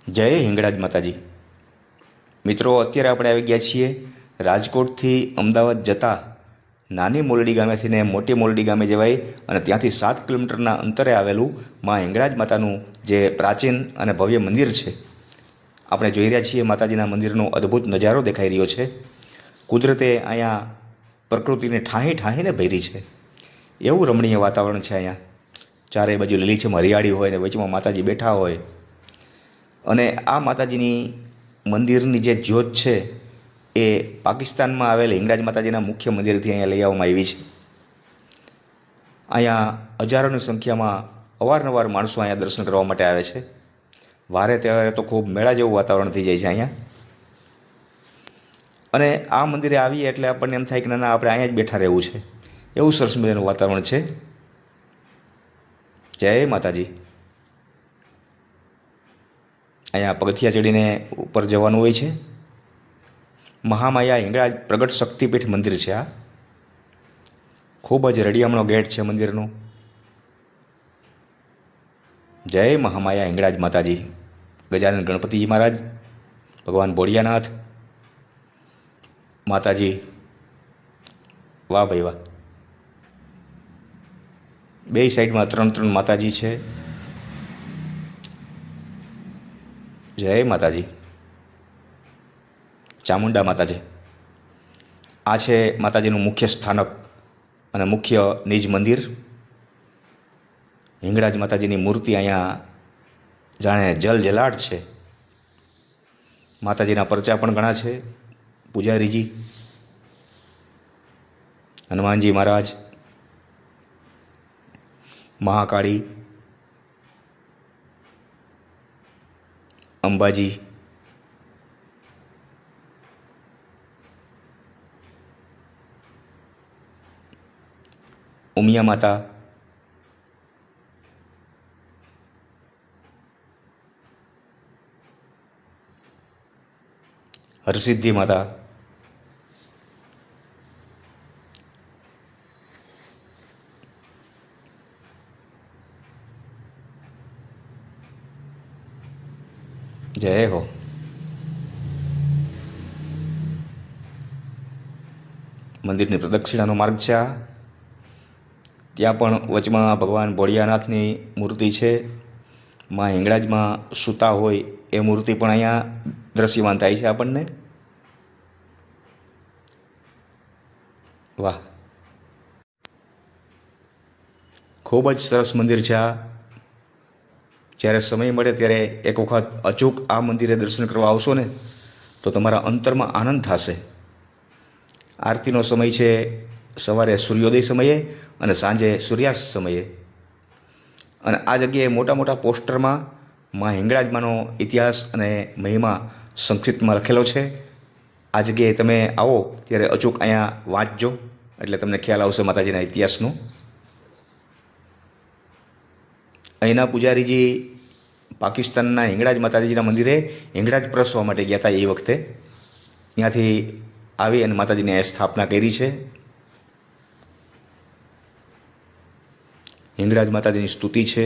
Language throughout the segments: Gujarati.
જય હિંગળાજ માતાજી. મિત્રો, અત્યારે આપણે આવી ગયા છીએ રાજકોટથી અમદાવાદ જતા નાની મોલડી ગામેથી ને મોટી મોલડી ગામે જવાય અને ત્યાંથી 7 કિલોમીટરના અંતરે આવેલું માં હિંગળાજ માતાનું જે પ્રાચીન અને ભવ્ય મંદિર છે. આપણે જોઈ રહ્યા છીએ માતાજીના મંદિરનો અદ્ભુત નજારો દેખાઈ રહ્યો છે. કુદરતે અહીંયા પ્રકૃતિને ઠાંહી ઠાંહીને ભરી છે. એવું રમણીય વાતાવરણ છે અહીંયા. ચારે બાજુ લીલીછમ હરિયાળી હોય ને વચમાં માતાજી બેઠા હોય. અને આ માતાજીની મંદિરની જે જ્યોત છે એ પાકિસ્તાનમાં આવેલ હિંગળાજ માતાજીના મુખ્ય મંદિરથી અહીંયા લઈ આવવામાં આવી છે. અહીંયા હજારોની સંખ્યામાં અવારનવાર માણસો અહીંયા દર્શન કરવા માટે આવે છે. વારે તહેવારે તો ખૂબ મેળા જેવું વાતાવરણ થઈ જાય છે અહીંયા. અને આ મંદિરે આવીએ એટલે આપણને એમ થાય કે ના આપણે અહીંયા જ બેઠા રહેવું છે. એવું સરસ મજાનું વાતાવરણ છે. જય માતાજી. અહીંયા પગથિયા ચડીને ઉપર જવાનું હોય છે. મહામાયા હિંગળાજ પ્રગટ શક્તિપીઠ મંદિર છે આ. ખૂબ જ રડિયામણો ગેટ છે મંદિરનો. જય મહામાયા હિંગળાજ માતાજી. ગજાનન ગણપતિજી મહારાજ, ભગવાન ભોળિયાનાથ માતાજી. વાહ ભાઈ વાહ. બે સાઈડમાં 3 માતાજી છે. જય માતાજી. ચામુંડા માતાજી. આ છે માતાજીનું મુખ્ય સ્થાનક અને મુખ્ય નિજ મંદિર. હિંગળાજ માતાજીની મૂર્તિ અહીંયા જાણે જલજલાટ છે. માતાજીના પરચા પણ ઘણા છે. પૂજારીજી, હનુમાનજી મહારાજ, મહાકાળી, અંબાજી, ઉમિયા માતા, હરસિદ્ધિ માતા, જય હો. મંદિરની પ્રદક્ષિણાનો માર્ગ છે આ. ત્યાં પણ વચમાં ભગવાન ભોળિયાનાથની મૂર્તિ છે. માં હિંગળાજમાં સૂતા હોય એ મૂર્તિ પણ અહીંયા દ્રશ્યમાન થાય છે આપણને. વાહ, ખૂબ જ સરસ મંદિર છે આ. જ્યારે સમય મળે ત્યારે એક વખત અચૂક આ મંદિરે દર્શન કરવા આવશો ને તો તમારા અંતરમાં આનંદ થશે. આરતીનો સમય છે સવારે સૂર્યોદય સમયે અને સાંજે સૂર્યાસ્ત સમયે. અને આ જગ્યાએ મોટા મોટા પોસ્ટરમાં માં હિંગળાજમાંનો ઇતિહાસ અને મહિમા સંક્ષિપ્તમાં લખેલો છે. આ જગ્યાએ તમે આવો ત્યારે અચૂક અહીંયા વાંચજો એટલે તમને ખ્યાલ આવશે માતાજીના ઇતિહાસનો. અહીંના પૂજારીજી પાકિસ્તાનના હિંગળાજ માતાજીના મંદિરે હિંગળાજ પ્રસવા માટે ગયા હતા એ વખતે. ત્યાંથી આવી અને માતાજીની સ્થાપના કરી છે. હિંગળાજ માતાજીની સ્તુતિ છે.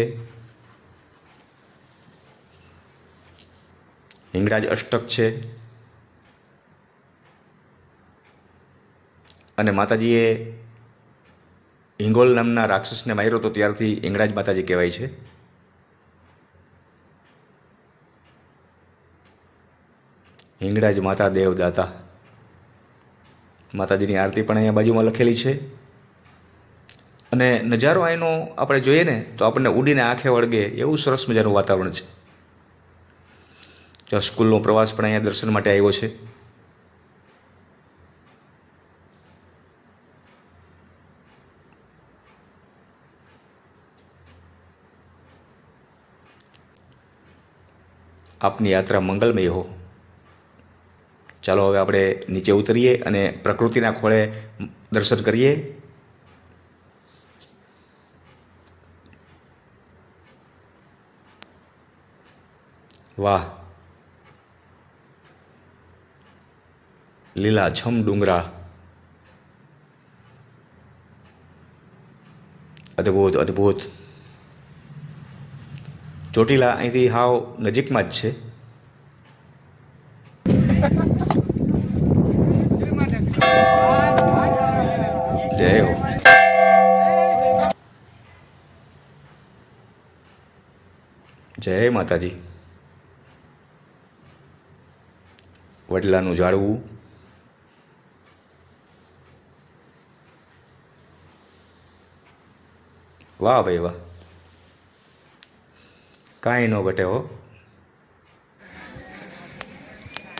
હિંગળાજ અષ્ટક છે. અને માતાજીએ હિંગોલ નામના રાક્ષસને માર્યો તો ત્યારથી હિંગળાજ માતાજી કહેવાય છે. હિંગળાજ માતા દેવદાતા. માતાજીની આરતી પણ અહીંયા બાજુમાં લખેલી છે. અને નજારો અહીંનો આપણે જોઈએ ને તો આપણને ઉડીને આંખે વળગે એવું સરસ મજાનું વાતાવરણ છે. જો સ્કૂલનો પ્રવાસ પણ અહીંયા દર્શન માટે આવ્યો છે. આપની યાત્રા મંગલમય હો. ચાલો હવે આપણે નીચે ઉતરીએ અને પ્રકૃતિના ખોળે દર્શન કરીએ. વાહ, લીલાછમ ડુંગરા, અદ્ભુત અદ્ભુત. ચોટીલા અહીંથી હાવ નજીકમાં જ છે. જય હો. જય માતાજી. વડલાનું ઝાડવું, વાહ ભાઈ વાહ, કાંઈ ન ઘટે હો.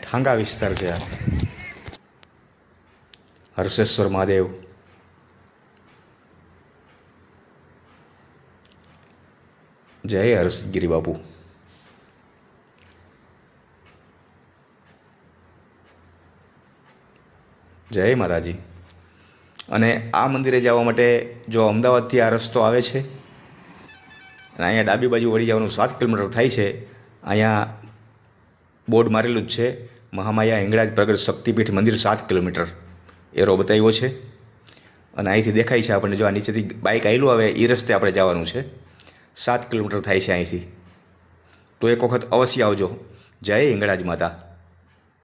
ઠાંગા વિસ્તાર છે આ. હર્ષેશ્વર મહાદેવ, જય હર્ષગીરી બાપુ. જય માતાજી. અને આ મંદિરે જવા માટે જો અમદાવાદથી આ રસ્તો આવે છે અને અહીંયા ડાબી બાજુ વળી જવાનું 7 કિલોમીટર થાય છે. અહીંયા બોર્ડ મારેલું જ છે, મહામાયા હિંગળાજ પ્રગટ શક્તિપીઠ મંદિર 7 કિલોમીટર એરો બતાવ્યો છે. અને અહીંથી દેખાય છે આપણને, જો આ નીચેથી બાઇક આવેલું આવે એ રસ્તે આપણે જવાનું છે. 7 કિલોમીટર થાય છે અહીંથી. તો એક વખત અવશ્ય આવજો. જય હિંગળાજ માતા.